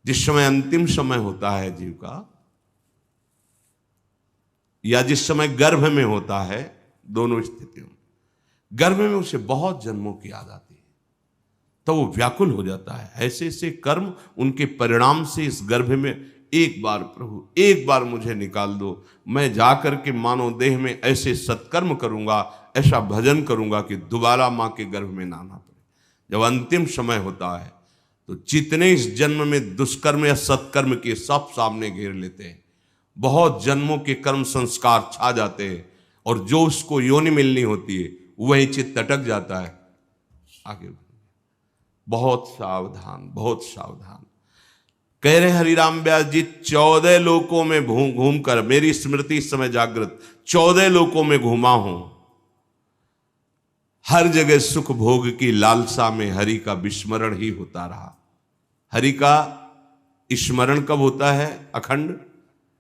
जिस समय अंतिम समय होता है जीव का, या जिस समय गर्भ में होता है, दोनों स्थितियों में, गर्भ में उसे बहुत जन्मों की याद आती है, तो वो व्याकुल हो जाता है। ऐसे ऐसे कर्म उनके परिणाम से इस गर्भ में, एक बार प्रभु एक बार मुझे निकाल दो, मैं जाकर के मानव देह में ऐसे सत्कर्म करूंगा, ऐसा भजन करूंगा कि दोबारा मां के गर्भ में ना आना पड़े। जब अंतिम समय होता है तो जितने इस जन्म में दुष्कर्म या सत्कर्म के सब सामने घेर लेते हैं, बहुत जन्मों के कर्म संस्कार छा जाते हैं, और जो उसको योनि मिलनी होती है वही चित्त अटक जाता है। आगे बहुत सावधान, बहुत सावधान। कह रहे हरिराम व्यास जी, 14 लोकों में घूम कर, मेरी स्मृति इस समय जागृत, 14 लोकों में घूमा हूं, हर जगह सुख भोग की लालसा में हरि का विस्मरण ही होता रहा। हरि का स्मरण कब होता है अखंड?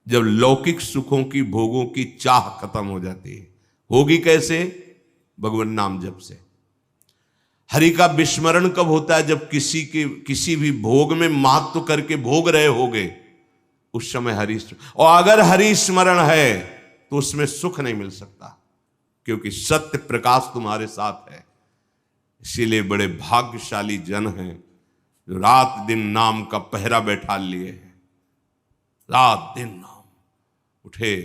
जब लौकिक सुखों की, भोगों की चाह खत्म हो जाती है। होगी कैसे? भगवान नाम जप से। हरि का विस्मरण कब होता है? जब किसी भी भोग में महत्व करके भोग रहे होगे, उस समय हरि, और अगर हरि स्मरण है तो उसमें सुख नहीं मिल सकता, क्योंकि सत्य प्रकाश तुम्हारे साथ है। इसीलिए बड़े भाग्यशाली जन हैं जो रात दिन नाम का पहरा बैठा लिए हैं। रात दिन नाम, उठे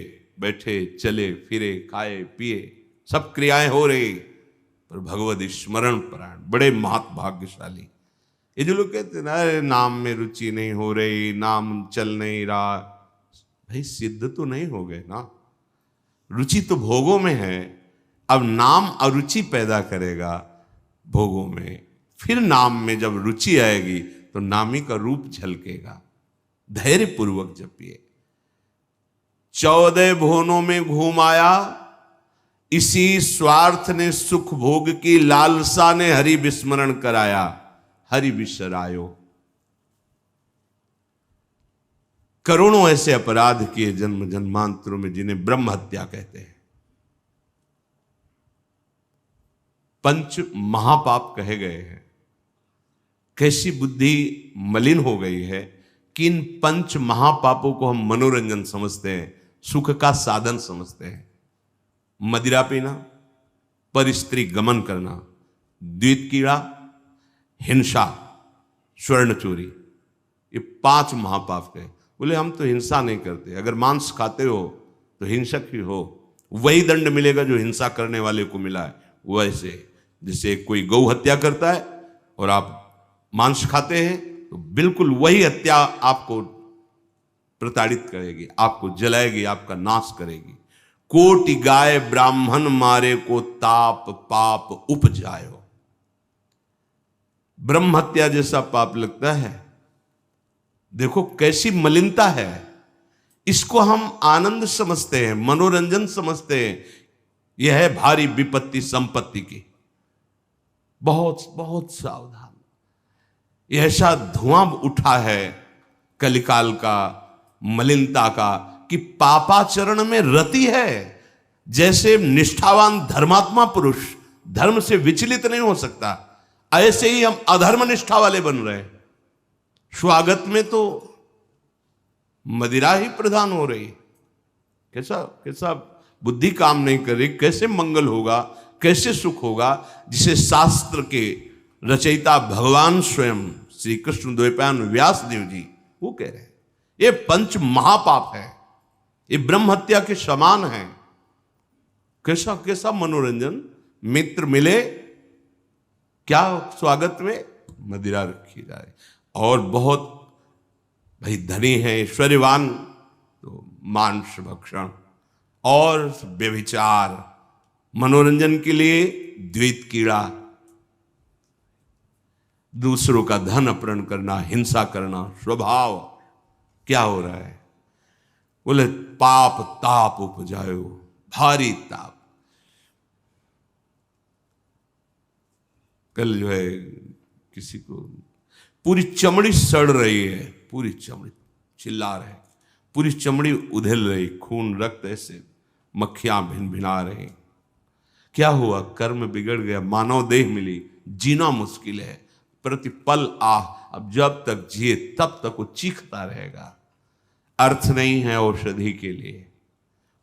बैठे चले फिरे खाए पिए सब क्रियाएं हो रही, पर भगवत स्मरण परायण, बड़े महत भाग्यशाली। ये जो लोग कहते हैं ना, अरे नाम में रुचि नहीं हो रही, नाम चल नहीं रहा, भाई सिद्ध तो नहीं हो गए ना। रुचि तो भोगों में है, अब नाम अरुचि पैदा करेगा भोगों में, फिर नाम में जब रुचि आएगी तो नामी का रूप झलकेगा। धैर्य पूर्वक जपिए। 14 भुवनों में घूम आया, इसी स्वार्थ ने सुख भोग की लालसा ने हरि विस्मरण कराया, हरि विसरायो। करोड़ों ऐसे अपराध किए जन्म जन्मांतरों में, जिन्हें ब्रह्म हत्या कहते हैं, पंच महापाप कहे गए हैं। कैसी बुद्धि मलिन हो गई है कि इन पंच महापापों को हम मनोरंजन समझते हैं, सुख का साधन समझते हैं। मदिरा पीना, पर स्त्री गमन करना, द्वित कीड़ा, हिंसा, स्वर्ण चोरी, ये 5 महापाप है। बोले हम तो हिंसा नहीं करते, अगर मांस खाते हो तो हिंसक ही हो, वही दंड मिलेगा जो हिंसा करने वाले को मिला है। वैसे जैसे कोई गौ हत्या करता है और आप मांस खाते हैं, तो बिल्कुल वही हत्या आपको प्रताड़ित करेगी, आपको जलाएगी, आपका नाश करेगी। कोटि गाय ब्राह्मण मारे को ताप पाप उपजायो। ब्रह्म हत्या जैसा पाप लगता है। देखो कैसी मलिनता है। इसको हम आनंद समझते हैं, मनोरंजन समझते हैं। यह है भारी विपत्ति संपत्ति की। बहुत बहुत सावधान। यह ऐसा धुआं उठा है कलिकाल का, मलिनता का, कि पापाचरण में रति है। जैसे निष्ठावान धर्मात्मा पुरुष धर्म से विचलित नहीं हो सकता, ऐसे ही हम अधर्म निष्ठा वाले बन रहे हैं। स्वागत में तो मदिरा ही प्रधान हो रही। कैसा कैसा बुद्धि काम नहीं कर रही। कैसे मंगल होगा, कैसे सुख होगा, जिसे शास्त्र के रचयिता भगवान स्वयं श्री कृष्ण द्वैपायन व्यास देव जी वो कह रहे हैं। ये पंच महापाप है, ये ब्रह्म हत्या के समान है। कैसा कैसा मनोरंजन। मित्र मिले, क्या स्वागत में मदिरा रखी जाए। और बहुत भाई धनी है, ऐश्वर्यवान, तो मांस भक्षण और व्यभिचार, मनोरंजन के लिए द्वैत कीड़ा, दूसरों का धन अपहरण करना, हिंसा करना स्वभाव। क्या हो रहा है? बोले पाप ताप उपजायो, भारी ताप। कल जो है किसी को पूरी चमड़ी सड़ रही है, पूरी चमड़ी चिल्ला रहे, पूरी चमड़ी उधेल रही, खून रक्त ऐसे मक्खियां भिन भिना रही। क्या हुआ? कर्म बिगड़ गया, मानव देह मिली, जीना मुश्किल है, प्रतिपल आह, अब जब तक जिए तब तक वो चीखता रहेगा। अर्थ नहीं है औषधि के लिए,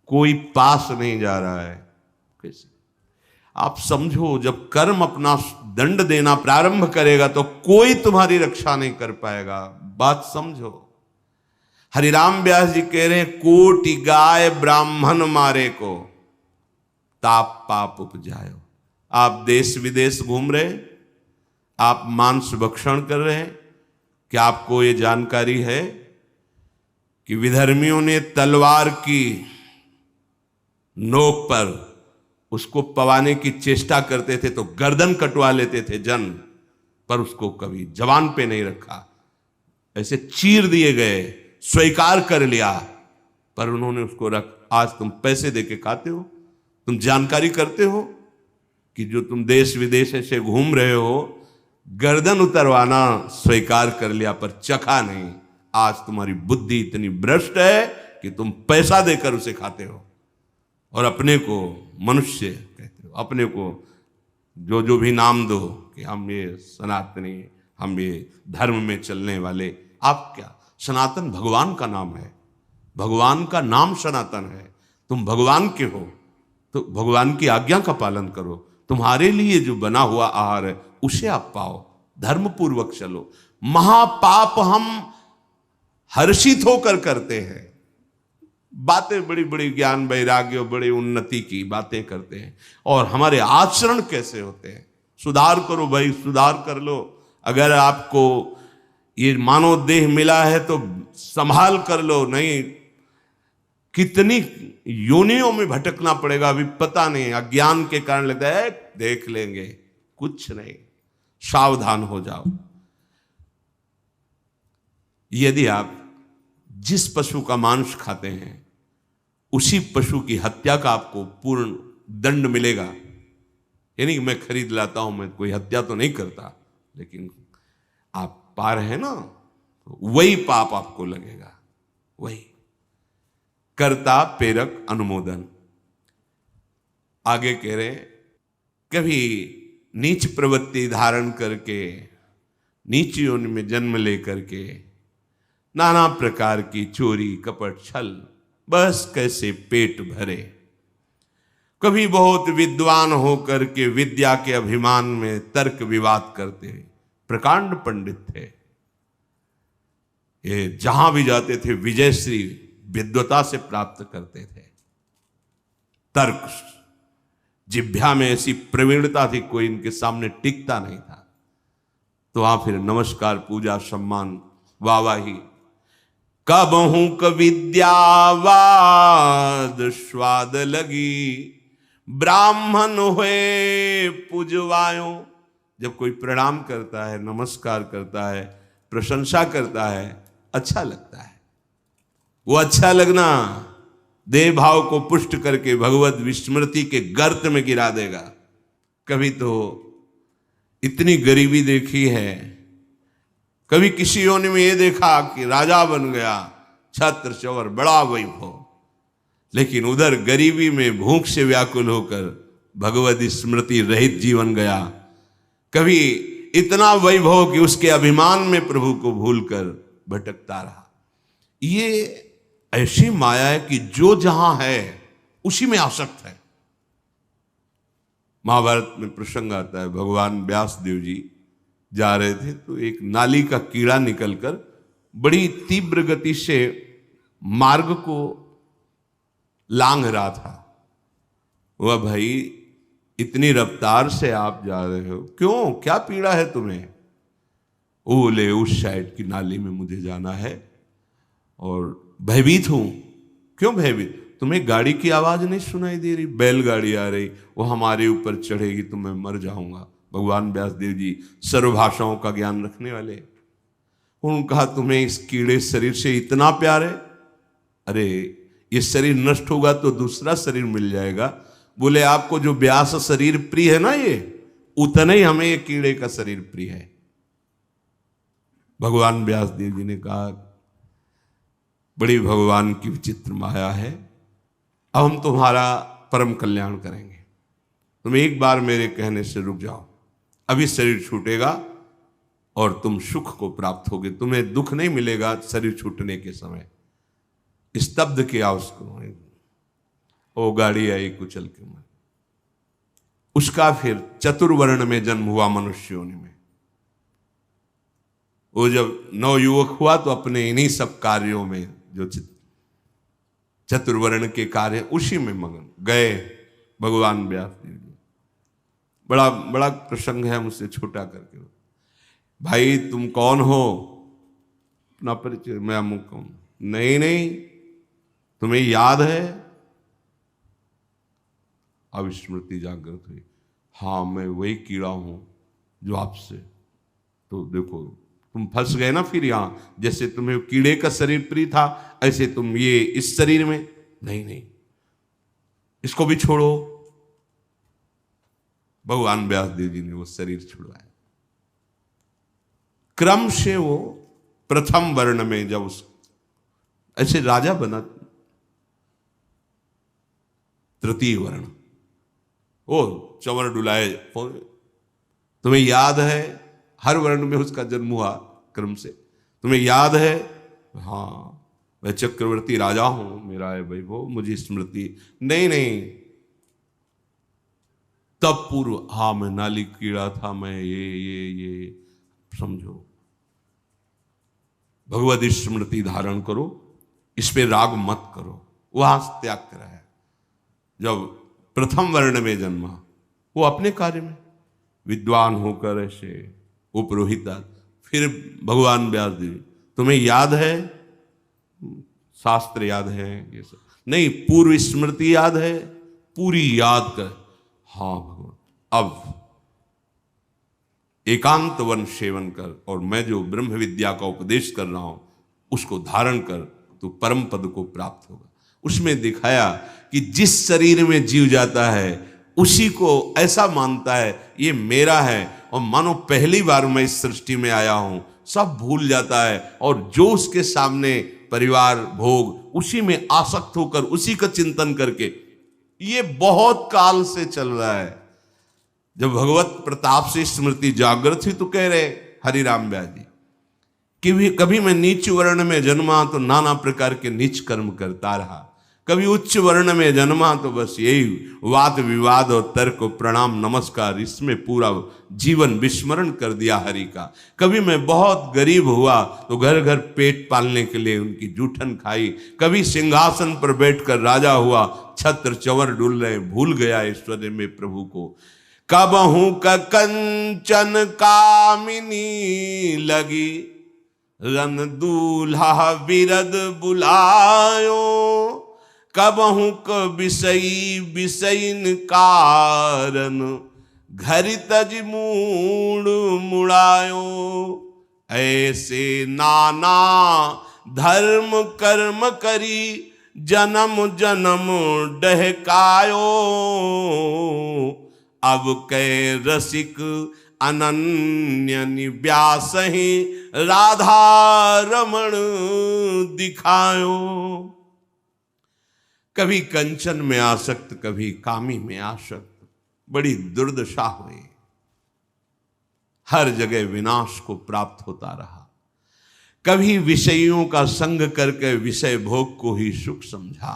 कोई पास नहीं जा रहा है। कैसे आप समझो, जब कर्म अपना दंड देना प्रारंभ करेगा तो कोई तुम्हारी रक्षा नहीं कर पाएगा। बात समझो। हरिराम व्यास जी कह रहे हैं, कोटि गाय ब्राह्मण मारे को ताप पाप उपजायो। आप देश विदेश घूम रहे, आप मांस भक्षण कर रहे हैं, क्या आपको ये जानकारी है कि विधर्मियों ने तलवार की नोक पर उसको पवाने की चेष्टा करते थे तो गर्दन कटवा लेते थे जन, पर उसको कभी जवान पे नहीं रखा, ऐसे चीर दिए गए, स्वीकार कर लिया, पर उन्होंने उसको आज तुम पैसे देके खाते हो, तुम जानकारी करते हो कि जो तुम देश विदेश से घूम रहे हो, गर्दन उतरवाना स्वीकार कर लिया पर चखा नहीं। आज तुम्हारी बुद्धि इतनी भ्रष्ट है कि तुम पैसा देकर उसे खाते हो और अपने को मनुष्य कहते हो, अपने को जो जो भी नाम दो कि हम ये सनातनी, हम ये धर्म में चलने वाले। आप क्या, सनातन भगवान का नाम है, भगवान का नाम सनातन है। तुम भगवान के हो तो भगवान की आज्ञा का पालन करो, तुम्हारे लिए जो बना हुआ आहार है उसे आप पाओ, धर्म पूर्वक चलो। महापाप हम हर्षित होकर करते हैं, बातें बड़ी बड़ी ज्ञान वैराग्य बड़ी उन्नति की बातें करते हैं, और हमारे आचरण कैसे होते हैं। सुधार करो भाई, सुधार कर लो। अगर आपको ये मानव देह मिला है तो संभाल कर लो, नहीं कितनी योनियों में भटकना पड़ेगा अभी पता नहीं। अज्ञान के कारण लगता है देख लेंगे, कुछ नहीं, सावधान हो जाओ। यदि आप जिस पशु का मांस खाते हैं उसी पशु की हत्या का आपको पूर्ण दंड मिलेगा। यानी कि मैं खरीद लाता हूं, मैं कोई हत्या तो नहीं करता, लेकिन आप पा रहे हैं ना, तो वही पाप आपको लगेगा। वही कर्ता प्रेरक अनुमोदन। आगे कह रहे, कभी नीच प्रवृत्ति धारण करके, नीच योनि में जन्म लेकर के नाना प्रकार की चोरी कपट छल, बस कैसे पेट भरे। कभी बहुत विद्वान होकर के विद्या के अभिमान में तर्क विवाद करते, प्रकांड पंडित थे, ये जहां भी जाते थे विजयश्री विद्वता से प्राप्त करते थे। तर्क जिह्वा में ऐसी प्रवीणता थी, कोई इनके सामने टिकता नहीं था। तो वहां फिर नमस्कार, पूजा, सम्मान, वाहवाही। कबहू क विद्यावाद स्वाद लगी, ब्राह्मण हुए पूजवायो। जब कोई प्रणाम करता है, नमस्कार करता है, प्रशंसा करता है, अच्छा लगता है। वो अच्छा लगना देह भाव को पुष्ट करके भगवत विस्मृति के गर्त में गिरा देगा। कभी तो इतनी गरीबी देखी है, कभी किसी योनि में ये देखा कि राजा बन गया, छत्र चौर बड़ा वैभव, लेकिन उधर गरीबी में भूख से व्याकुल होकर भगवत स्मृति रहित जीवन गया। कभी इतना वैभव कि उसके अभिमान में प्रभु को भूलकर भटकता रहा। ये ऐसी माया है कि जो जहां है उसी में आसक्त है। महाभारत में प्रसंग आता है, भगवान व्यास देव जी जा रहे थे तो एक नाली का कीड़ा निकलकर बड़ी तीव्र गति से मार्ग को लांघ रहा था। वह भाई इतनी रफ्तार से आप जा रहे हो, क्यों, क्या पीड़ा है तुम्हें? बोले उस साइड की नाली में मुझे जाना है और भयभीत हूं। क्यों भयभीत? तुम्हें गाड़ी की आवाज नहीं सुनाई दे रही? बैलगाड़ी आ रही, वो हमारे ऊपर चढ़ेगी तो मैं मर जाऊंगा। भगवान व्यासदेव जी सर्वभाषाओं का ज्ञान रखने वाले, उन्होंने कहा तुम्हें इस कीड़े शरीर से इतना प्यार है? अरे ये शरीर नष्ट होगा तो दूसरा शरीर मिल जाएगा। बोले आपको जो व्यास शरीर प्रिय है ना, ये उतना ही हमें ये कीड़े का शरीर प्रिय है। भगवान व्यासदेव जी ने कहा बड़ी भगवान की विचित्र माया है, अब हम तुम्हारा परम कल्याण करेंगे। तुम एक बार मेरे कहने से रुक जाओ, अभी शरीर छूटेगा और तुम सुख को प्राप्त होगे। तुम्हें दुख नहीं मिलेगा शरीर छूटने के समय। स्तब्ध किया उसको, वो गाड़ी आई कुचल के मर। उसका फिर चतुर्वर्ण में जन्म हुआ मनुष्य योनि में। वो जब नवयुवक हुआ तो अपने इन्हीं सब कार्यों में, जो चतुर्वर्ण के कार्य, उसी में मगन गए भगवान व्यास देव जी। बड़ा बड़ा प्रसंग है, मुझसे छोटा करके। भाई तुम कौन हो? अपना परिचय। मैं अमुक हूं। नहीं नहीं, तुम्हें याद है? अब स्मृति जागृत हुई। हाँ, मैं वही कीड़ा हूं जो आपसे। तो देखो तुम फंस गए ना फिर यहां। जैसे तुम्हें कीड़े का शरीर प्रिय था, ऐसे तुम ये इस शरीर में। नहीं नहीं, इसको भी छोड़ो। भगवान व्यासदेव जी ने वो शरीर छुड़वाया। क्रम से वो प्रथम वर्ण में जब उस ऐसे राजा बना, तृतीय वर्ण, ओ चंवर डुलाए। तुम्हें याद है? हर वर्ण में उसका जन्म हुआ क्रम से। तुम्हें याद है? हाँ, मैं चक्रवर्ती राजा हूं, मेरा है वैभव, मुझे स्मृति। नहीं नहीं, तब पूर्व, हाँ मैं नाली कीड़ा था, मैं ये समझो। भगवत स्मृति धारण करो, इस पे राग मत करो। वहां त्याग करा है। जब प्रथम वर्ण में जन्मा, वो अपने कार्य में विद्वान होकर ऐसे उपरोहिता। फिर भगवान व्यास जी, तुम्हें याद है? शास्त्र याद है? ये सब नहीं, पूर्व स्मृति याद है? पूरी याद कर। हाँ भगवान, अब एकांत वन सेवन कर, और मैं जो ब्रह्म विद्या का उपदेश कर रहा हूं उसको धारण कर, तो परम पद को प्राप्त होगा। उसमें दिखाया कि जिस शरीर में जीव जाता है उसी को ऐसा मानता है ये मेरा है, और मानो पहली बार मैं इस सृष्टि में आया हूं, सब भूल जाता है। और जो उसके सामने परिवार, भोग, उसी में आसक्त होकर उसी का चिंतन करके, ये बहुत काल से चल रहा है। जब भगवत प्रताप से स्मृति जागृत हुई तो कह रहे हरिराम व्यास जी कि कभी मैं नीच वर्ण में जन्मा तो नाना प्रकार के नीच कर्म करता रहा, कभी उच्च वर्ण में जन्मा तो बस यही वाद विवाद और तर्क प्रणाम नमस्कार, इसमें पूरा जीवन विस्मरण कर दिया हरि का। कभी मैं बहुत गरीब हुआ तो घर घर पेट पालने के लिए उनकी जूठन खाई। कभी सिंहासन पर बैठकर राजा हुआ, छत्र चंवर डुल रहे, भूल गया ऐश्वर्य में प्रभु को। कबहू का कंचन कामिनी लगी, रन दूल्हा विरद बुलायो। कबहू क विषयी विषयन कारण, घरि तज मूड मुड़ायो। ऐसे नाना धर्म कर्म करी, जन्म जन्म डहकायो। अब कै रसिक अनन्य व्यास ही, राधा रमण दिखायो। कभी कंचन में आसक्त, कभी कामी में आसक्त, बड़ी दुर्दशा हुई। हर जगह विनाश को प्राप्त होता रहा। कभी विषयों का संग करके विषय भोग को ही सुख समझा,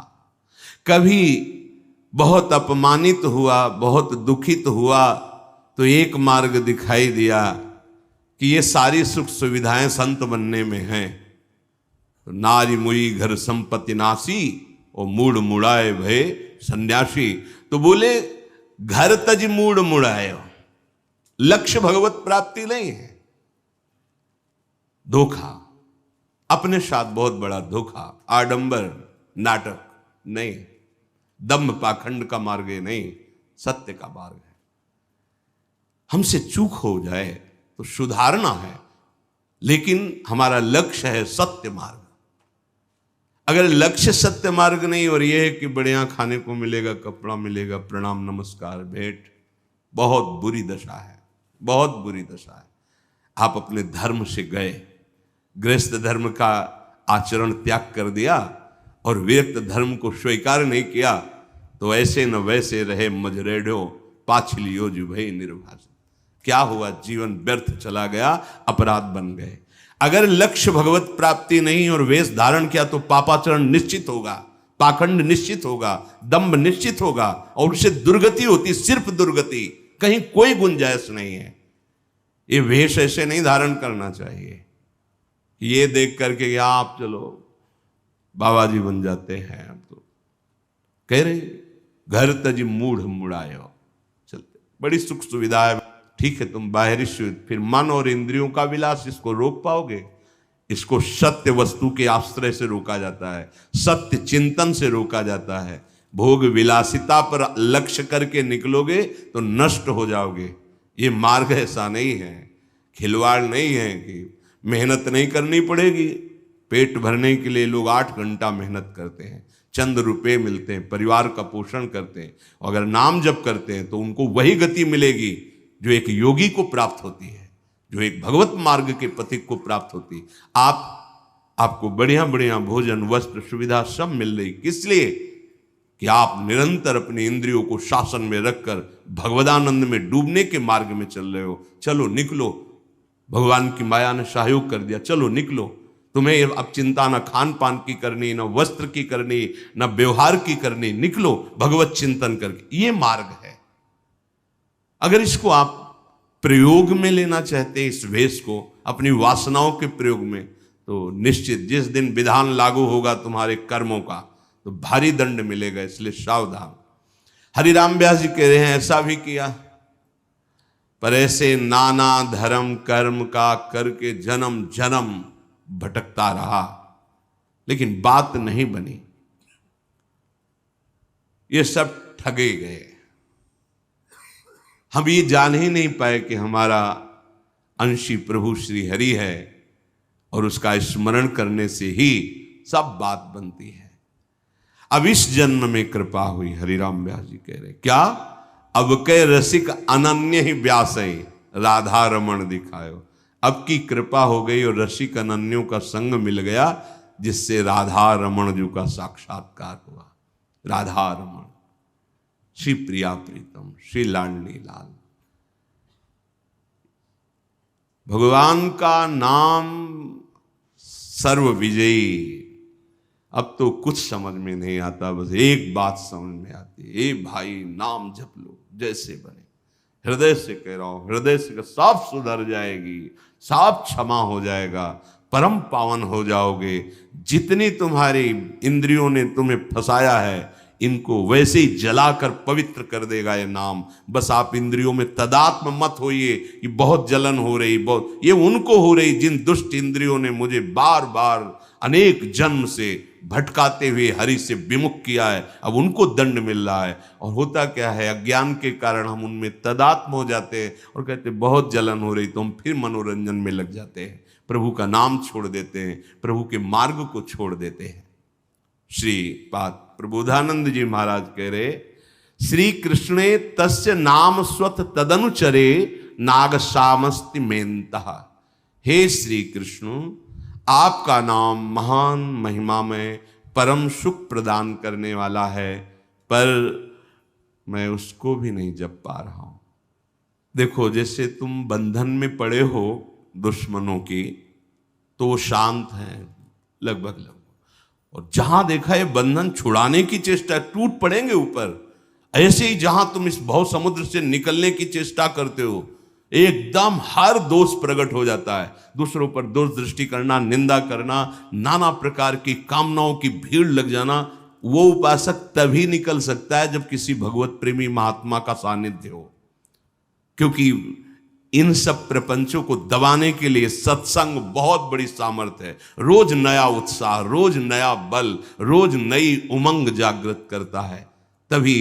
कभी बहुत अपमानित हुआ, बहुत दुखित हुआ तो एक मार्ग दिखाई दिया कि ये सारी सुख सुविधाएं संत बनने में हैं। तो नारी मुई घर संपत्ति नासी, और मूड मुड़ाए भय सन्यासी। तो बोले घर तज मूड मुड़ाए, लक्ष्य भगवत प्राप्ति नहीं है, धोखा, अपने साथ बहुत बड़ा धोखा, आडंबर, नाटक नहीं, दम्भ पाखंड का मार्ग नहीं, सत्य का मार्ग है। हमसे चूक हो जाए तो सुधारना है, लेकिन हमारा लक्ष्य है सत्य मार्ग। अगर लक्ष्य सत्य मार्ग नहीं और यह है कि बढ़िया खाने को मिलेगा, कपड़ा मिलेगा, प्रणाम नमस्कार भेंट, बहुत बुरी दशा है, बहुत बुरी दशा है। आप अपने धर्म से गए, गृहस्थ धर्म का आचरण त्याग कर दिया और व्यक्त धर्म को स्वीकार नहीं किया, तो ऐसे न वैसे रहे मजरेडो, पाछलियो जो भई निर्भाषा। क्या हुआ? जीवन व्यर्थ चला गया, अपराध बन गए। अगर लक्ष्य भगवत प्राप्ति नहीं और वेश धारण किया तो पापाचरण निश्चित होगा, पाखंड निश्चित होगा, दंभ निश्चित होगा और उससे दुर्गति होती, सिर्फ दुर्गति, कहीं कोई गुंजाइश नहीं है। ये वेश ऐसे नहीं धारण करना चाहिए। ये देख करके या आप चलो बाबा जी बन जाते हैं, अब तो कह रहे घर तजी मूढ़ मुड़ायो, चलते बड़ी सुख सुविधा है। ठीक है, तुम बाहरी फिर मन और इंद्रियों का विलास, इसको रोक पाओगे? इसको सत्य वस्तु के आश्रय से रोका जाता है, सत्य चिंतन से रोका जाता है। भोग विलासिता पर लक्ष्य करके निकलोगे तो नष्ट हो जाओगे। ये मार्ग ऐसा नहीं है, खिलवाड़ नहीं है कि मेहनत नहीं करनी पड़ेगी। पेट भरने के लिए लोग 8 घंटा मेहनत करते हैं, चंद रुपए मिलते हैं, परिवार का पोषण करते हैं। अगर नाम जप करते हैं तो उनको वही गति मिलेगी जो एक योगी को प्राप्त होती है, जो एक भगवत मार्ग के पथिक को प्राप्त होती है। आपको बढ़िया बढ़िया भोजन, वस्त्र, सुविधा सब मिल रही, किस लिए? कि आप निरंतर अपनी इंद्रियों को शासन में रखकर भगवदानंद में डूबने के मार्ग में चल रहे हो। चलो निकलो, भगवान की माया ने सहयोग कर दिया, चलो निकलो। तुम्हें अब चिंता न खान पान की करनी, न वस्त्र की करनी, न व्यवहार की करनी, निकलो भगवत चिंतन करके। ये मार्ग है। अगर इसको आप प्रयोग में लेना चाहते हैं, इस वेश को अपनी वासनाओं के प्रयोग में, तो निश्चित जिस दिन विधान लागू होगा तुम्हारे कर्मों का तो भारी दंड मिलेगा, इसलिए सावधान। हरिराम व्यास जी कह रहे हैं ऐसा भी किया, पर ऐसे नाना धर्म कर्म का करके जन्म जन्म भटकता रहा, लेकिन बात नहीं बनी। ये सब ठगे गए। हम ये जान ही नहीं पाए कि हमारा अंशी प्रभु श्री हरि है और उसका स्मरण करने से ही सब बात बनती है। अब इस जन्म में कृपा हुई, हरिराम व्यास जी कह रहे क्या? अब के रसिक अनन्य ही व्यास राधा रमण दिखायो। अब की कृपा हो गई और रसिक अनन्यों का संग मिल गया, जिससे राधा रमण जी का साक्षात्कार हुआ। राधा रमण, श्री प्रिया प्रीतम, श्री लाडली लाल। भगवान का नाम सर्व विजयी। अब तो कुछ समझ में नहीं आता, बस एक बात समझ में आती है, ए भाई नाम जप लो जैसे बने। हृदय से कह रहा हूं, हृदय से साफ सुधर जाएगी, साफ क्षमा हो जाएगा, परम पावन हो जाओगे। जितनी तुम्हारी इंद्रियों ने तुम्हें फंसाया है, इनको वैसे ही जलाकर पवित्र कर देगा ये नाम। बस आप इंद्रियों में तदात्म मत होइए कि बहुत जलन हो रही, बहुत, ये उनको हो रही जिन दुष्ट इंद्रियों ने मुझे बार बार अनेक जन्म से भटकाते हुए हरि से विमुख किया है। अब उनको दंड मिल रहा है। और होता क्या है, अज्ञान के कारण हम उनमें तदात्म हो जाते हैं और कहते हैं बहुत जलन हो रही, तो हम फिर मनोरंजन में लग जाते हैं, प्रभु का नाम छोड़ देते हैं, प्रभु के मार्ग को छोड़ देते हैं। श्री पाद प्रबोधानंद जी महाराज कह रहे, श्री कृष्णे तस्य नाम स्वत तदनुचरे नागसामस्ति मेन्तः। हे श्री कृष्ण, आपका नाम महान महिमा में परम सुख प्रदान करने वाला है, पर मैं उसको भी नहीं जप पा रहा हूं। देखो, जैसे तुम बंधन में पड़े हो दुश्मनों की, तो वो शांत हैं लगभग, और जहां देखा ये बंधन छुड़ाने की चेष्टा, टूट पड़ेंगे ऊपर। ऐसे ही जहां तुम इस भव समुद्र से निकलने की चेष्टा करते हो, एकदम हर दोष प्रकट हो जाता है। दूसरों पर दोष दृष्टि करना, निंदा करना, नाना प्रकार की कामनाओं की भीड़ लग जाना, वो उपासक तभी निकल सकता है जब किसी भगवत प्रेमी महात्मा का सानिध्य हो। क्योंकि इन सब प्रपंचों को दबाने के लिए सत्संग बहुत बड़ी सामर्थ्य है। रोज नया उत्साह, रोज नया बल, रोज नई उमंग जागृत करता है। तभी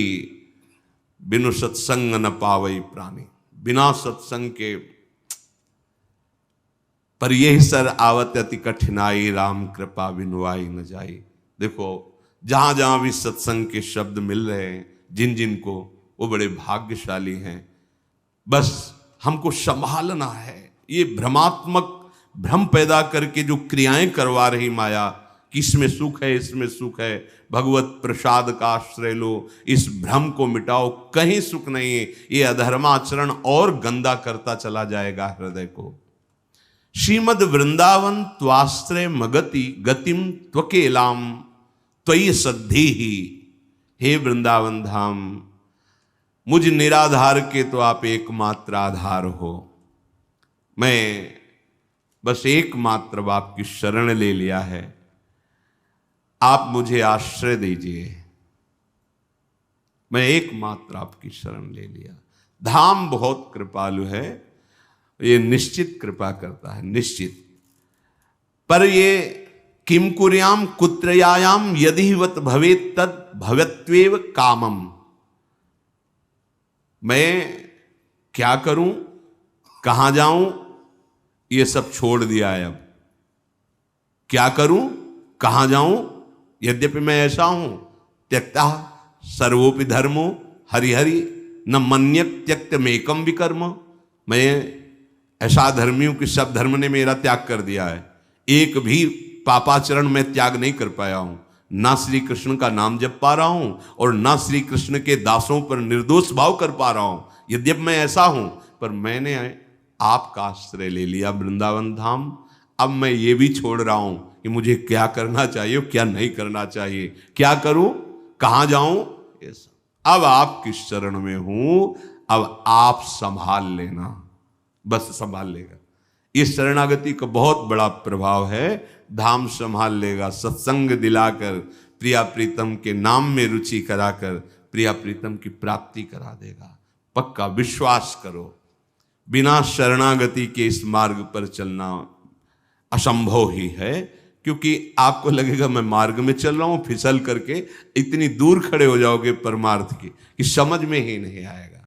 बिनु सत्संग न पावई प्राणी, बिना सत्संग के पर यही सर आवत अति कठिनाई, राम कृपा बिनुआई न जाई। देखो, जहां जहां भी सत्संग के शब्द मिल रहे हैं जिन जिन को, वो बड़े भाग्यशाली हैं। बस हमको संभालना है। ये भ्रमात्मक भ्रम पैदा करके जो क्रियाएं करवा रही माया, कि इसमें सुख है, इसमें सुख है। भगवत प्रसाद का आश्रय लो, इस भ्रम को मिटाओ, कहीं सुख नहीं है। ये अधर्माचरण और गंदा करता चला जाएगा हृदय को। श्रीमद वृंदावन त्वाश्रय मगति गतिम त्वकेलाम त्वयि सद्धि ही। हे वृंदावन धाम, मुझ निराधार के तो आप एकमात्र आधार हो। मैं बस एकमात्र आपकी शरण ले लिया है, आप मुझे आश्रय दीजिए। मैं एकमात्र आपकी शरण ले लिया। धाम बहुत कृपालु है, ये निश्चित कृपा करता है, निश्चित। पर ये किम कुर्याम कुत्रयायाम यदिवत भवेत तद भवत्वेव कामम। मैं क्या करूं, कहां जाऊं, ये सब छोड़ दिया है। अब क्या करूं, कहां जाऊं, यद्यपि मैं ऐसा हूं। त्यक्ता सर्वोपि धर्मो हरिहरि न मन्यक त्यक्तमेकम विकर्म। मैं ऐसा धर्मी हूं कि सब धर्म ने मेरा त्याग कर दिया है, एक भी पापाचरण में त्याग नहीं कर पाया हूं। ना श्री कृष्ण का नाम जप पा रहा हूं और ना श्री कृष्ण के दासों पर निर्दोष भाव कर पा रहा हूं। यद्यपि मैं ऐसा हूं, पर मैंने आपका आश्रय ले लिया वृंदावन धाम। अब मैं ये भी छोड़ रहा हूं कि मुझे क्या करना चाहिए, क्या नहीं करना चाहिए, क्या करूं, कहां जाऊं। अब आपकी शरण में हूं, अब आप संभाल लेना, बस संभाल लेगा। इस शरणागति का बहुत बड़ा प्रभाव है। धाम संभाल लेगा, सत्संग दिलाकर, प्रिया प्रीतम के नाम में रुचि कराकर प्रिया प्रीतम की प्राप्ति करा देगा। पक्का विश्वास करो, बिना शरणागति के इस मार्ग पर चलना असंभव ही है। क्योंकि आपको लगेगा मैं मार्ग में चल रहा हूं, फिसल करके इतनी दूर खड़े हो जाओगे परमार्थ की कि समझ में ही नहीं आएगा।